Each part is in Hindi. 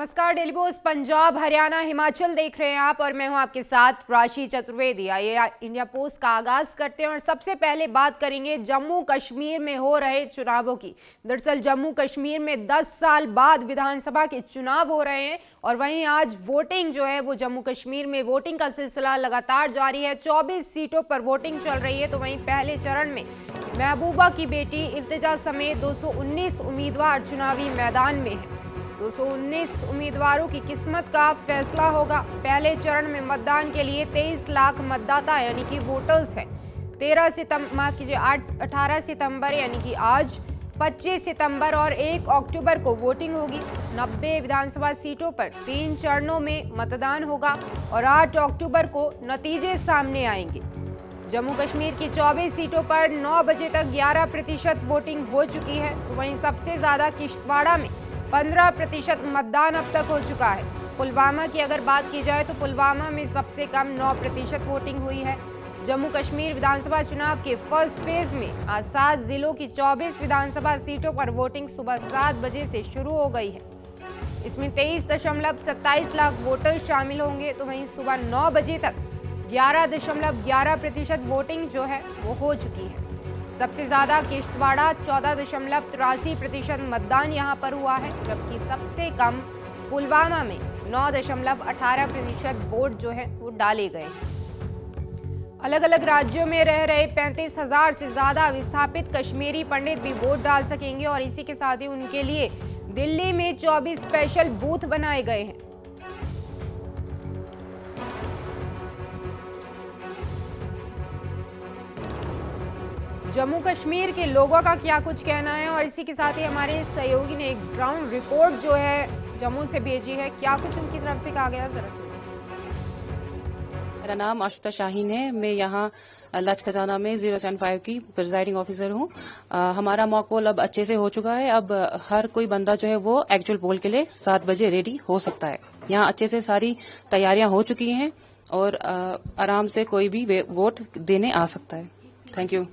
नमस्कार। डेली पोस्ट पंजाब, हरियाणा, हिमाचल देख रहे हैं आप और मैं हूं आपके साथ प्राची चतुर्वेदी। आइए इंडिया पोस्ट का आगाज करते हैं और सबसे पहले बात करेंगे जम्मू कश्मीर में हो रहे चुनावों की। दरअसल जम्मू कश्मीर में 10 साल बाद विधानसभा के चुनाव हो रहे हैं और वहीं आज वोटिंग जो है वो जम्मू कश्मीर में वोटिंग का सिलसिला लगातार जारी है। 24 सीटों पर वोटिंग चल रही है। तो वहीं पहले चरण में महबूबा की बेटी इल्तिजा समेत 219 उम्मीदवार चुनावी मैदान में हैं। 219 उम्मीदवारों की किस्मत का फैसला होगा। पहले चरण में मतदान के लिए 23 लाख मतदाता यानी कि वोटर्स हैं। 18 सितंबर यानी कि आज, 25 सितंबर और 1 अक्टूबर को वोटिंग होगी। 90 विधानसभा सीटों पर 3 चरणों में मतदान होगा और 8 अक्टूबर को नतीजे सामने आएंगे। जम्मू कश्मीर की 24 सीटों पर 9 बजे तक 11% वोटिंग हो चुकी है। वहीं सबसे ज्यादा किश्तवाड़ा में 15% मतदान अब तक हो चुका है। पुलवामा की अगर बात की जाए तो पुलवामा में सबसे कम 9% वोटिंग हुई है। जम्मू कश्मीर विधानसभा चुनाव के फर्स्ट फेज में आज 7 जिलों की 24 विधानसभा सीटों पर वोटिंग सुबह 7 बजे से शुरू हो गई है। इसमें 23.27 लाख वोटर शामिल होंगे। तो वहीं सुबह 9 बजे तक 11.11% वोटिंग जो है वो हो चुकी है। सबसे ज्यादा किश्तवाड़ा 14.83% मतदान यहां पर हुआ है, जबकि सबसे कम पुलवामा में 9.18% वोट जो है वो डाले गए। अलग अलग राज्यों में रह रहे 35,000 से ज्यादा विस्थापित कश्मीरी पंडित भी वोट डाल सकेंगे और इसी के साथ ही उनके लिए दिल्ली में 24 स्पेशल बूथ बनाए गए हैं। जम्मू कश्मीर के लोगों का क्या कुछ कहना है और इसी के साथ ही हमारे सहयोगी ने एक ग्राउंड रिपोर्ट जो है जम्मू से भेजी है। क्या कुछ उनकी तरफ से कहा गया, जरा सुनिए। मेरा नाम आशुता शाहीन है। मैं यहाँ लच खजाना में 075 की प्रिजाइडिंग ऑफिसर हूँ। हमारा मॉक पोल अब अच्छे से हो चुका है। अब हर कोई बंदा जो है वो एक्चुअल पोल के लिए 7 बजे रेडी हो सकता है। यहाँ अच्छे से सारी तैयारियां हो चुकी हैं और आराम से कोई भी वोट देने आ सकता है। Thank you.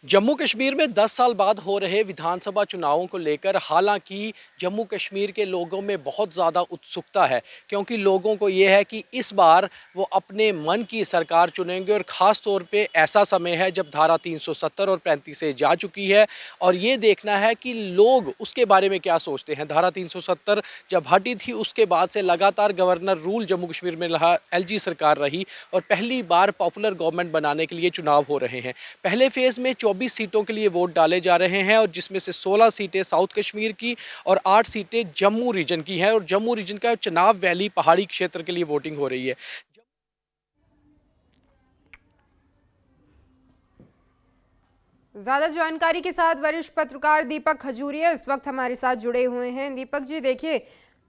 जम्मू कश्मीर में 10 साल बाद हो रहे विधानसभा चुनावों को लेकर हालांकि जम्मू कश्मीर के लोगों में बहुत ज़्यादा उत्सुकता है, क्योंकि लोगों को ये है कि इस बार वो अपने मन की सरकार चुनेंगे और ख़ास तौर पे ऐसा समय है जब धारा 370 और 35 से जा चुकी है और ये देखना है कि लोग उसके बारे में क्या सोचते हैं। धारा 370 जब हटी थी उसके बाद से लगातार गवर्नर रूल जम्मू कश्मीर में रहा, LG सरकार रही और पहली बार पॉपुलर गवर्नमेंट बनाने के लिए चुनाव हो रहे हैं। पहले फेज़ में 24 सीटों के लिए वोट डाले जा रहे हैं और जिसमें से 16 सीटें साउथ कश्मीर की और 8 सीटें जम्मू रीजन की हैं और जम्मू रीजन का चिनाब वैली पहाड़ी क्षेत्र के लिए वोटिंग हो रही है। ज्यादा जानकारी के साथ वरिष्ठ पत्रकार दीपक खजूरिया इस वक्त हमारे साथ जुड़े हुए हैं। दीपक जी, देखिए,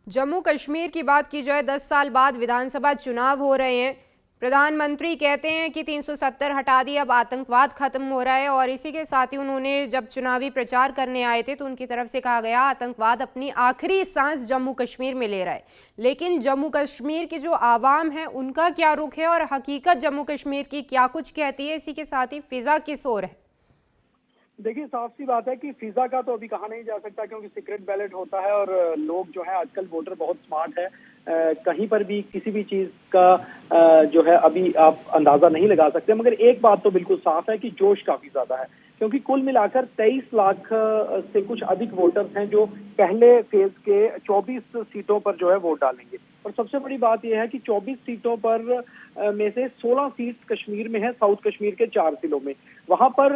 जम्मू कश्मीर की बात की जाए 10 साल बाद विधानसभा चुनाव हो रहे हैं। प्रधानमंत्री कहते हैं कि 370 हटा दी, अब आतंकवाद खत्म हो रहा है और इसी के साथ ही उन्होंने जब चुनावी प्रचार करने आए थे तो उनकी तरफ से कहा गया आतंकवाद अपनी आखिरी सांस जम्मू कश्मीर में ले रहा है। लेकिन जम्मू कश्मीर की जो आवाम है उनका क्या रुख है और हकीकत जम्मू कश्मीर की क्या कुछ कहती है, इसी के साथ ही फिजा किस ओर है? देखिए, साफ सी बात है कि फिजा का तो अभी कहा नहीं जा सकता, क्योंकि सीक्रेट बैलेट होता है और लोग जो है आजकल वोटर बहुत स्मार्ट है। कहीं पर भी किसी भी चीज का जो है अभी आप अंदाजा नहीं लगा सकते। मगर एक बात तो बिल्कुल साफ है कि जोश काफी ज्यादा है, क्योंकि कुल मिलाकर 23 लाख से कुछ अधिक वोटर्स हैं जो पहले फेज के 24 सीटों पर जो है वोट डालेंगे। और सबसे बड़ी बात यह है कि 24 सीटों पर में से 16 सीट्स कश्मीर में है, साउथ कश्मीर के 4 जिलों में। वहां पर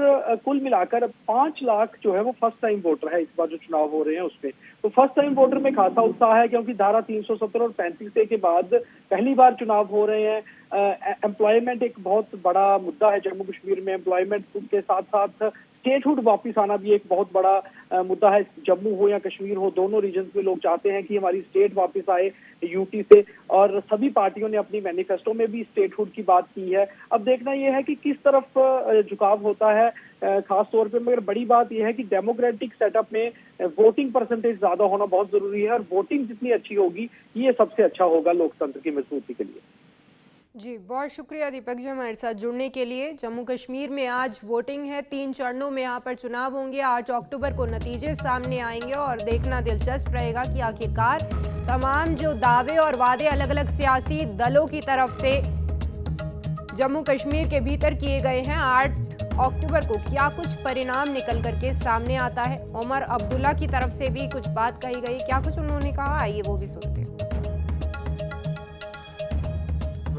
कुल मिलाकर 5 लाख जो है वो फर्स्ट टाइम वोटर है इस बार जो चुनाव हो रहे हैं उसमें। तो फर्स्ट टाइम वोटर में खासा उत्साह है, क्योंकि धारा 370 और 35 के बाद पहली बार चुनाव हो रहे हैं। एम्प्लॉयमेंट एक बहुत बड़ा मुद्दा है जम्मू कश्मीर में। एम्प्लॉयमेंट के साथ साथ स्टेटहुड वापिस आना भी एक बहुत बड़ा मुद्दा है। जम्मू हो या कश्मीर हो, दोनों रीजन्स में लोग चाहते हैं कि हमारी स्टेट वापस आए यूटी से, और सभी पार्टियों ने अपनी मैनिफेस्टो में भी स्टेटहुड की बात की है। अब देखना यह है कि किस तरफ झुकाव होता है खास तौर पे। मगर बड़ी बात यह है कि डेमोक्रेटिक सेटअप में वोटिंग परसेंटेज ज्यादा होना बहुत जरूरी है और वोटिंग जितनी अच्छी होगी ये सबसे अच्छा होगा लोकतंत्र की मजबूती के लिए। जी, बहुत शुक्रिया दीपक जी हमारे साथ जुड़ने के लिए। जम्मू कश्मीर में आज वोटिंग है, 3 चरणों में यहाँ पर चुनाव होंगे। 8 अक्टूबर को नतीजे सामने आएंगे और देखना दिलचस्प रहेगा कि आखिरकार तमाम जो दावे और वादे अलग अलग सियासी दलों की तरफ से जम्मू कश्मीर के भीतर किए गए हैं, 8 अक्टूबर को क्या कुछ परिणाम निकल करके सामने आता है। उमर अब्दुल्ला की तरफ से भी कुछ बात कही गई, क्या कुछ उन्होंने कहा, आइए वो भी सुनते हैं।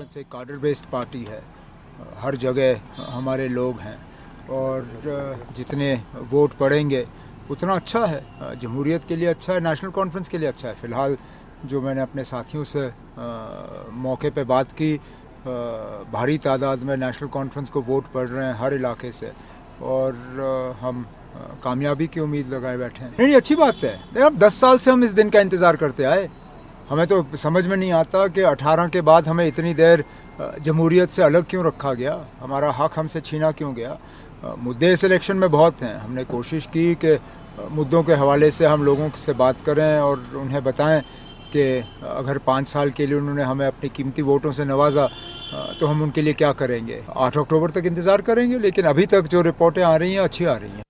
से कार्डर बेस्ड पार्टी है, हर जगह हमारे लोग हैं और जितने वोट पड़ेंगे उतना अच्छा है, जमहूरियत के लिए अच्छा है, नेशनल कॉन्फ्रेंस के लिए अच्छा है। फ़िलहाल जो मैंने अपने साथियों से मौके पे बात की, भारी तादाद में नेशनल कॉन्फ्रेंस को वोट पड़ रहे हैं हर इलाके से और हम कामयाबी की उम्मीद लगाए बैठे हैं। नहीं, अच्छी बात है। अब 10 साल से हम इस दिन का इंतज़ार करते आए। हमें तो समझ में नहीं आता कि 18 के बाद हमें इतनी देर जमहूरियत से अलग क्यों रखा गया, हमारा हक हमसे छीना क्यों गया। मुद्दे इस इलेक्शन में बहुत हैं। हमने कोशिश की कि मुद्दों के हवाले से हम लोगों से बात करें और उन्हें बताएं कि अगर 5 साल के लिए उन्होंने हमें अपनी कीमती वोटों से नवाजा तो हम उनके लिए क्या करेंगे। 8 अक्टूबर तक इंतज़ार करेंगे, लेकिन अभी तक जो रिपोर्टें आ रही हैं अच्छी आ रही हैं।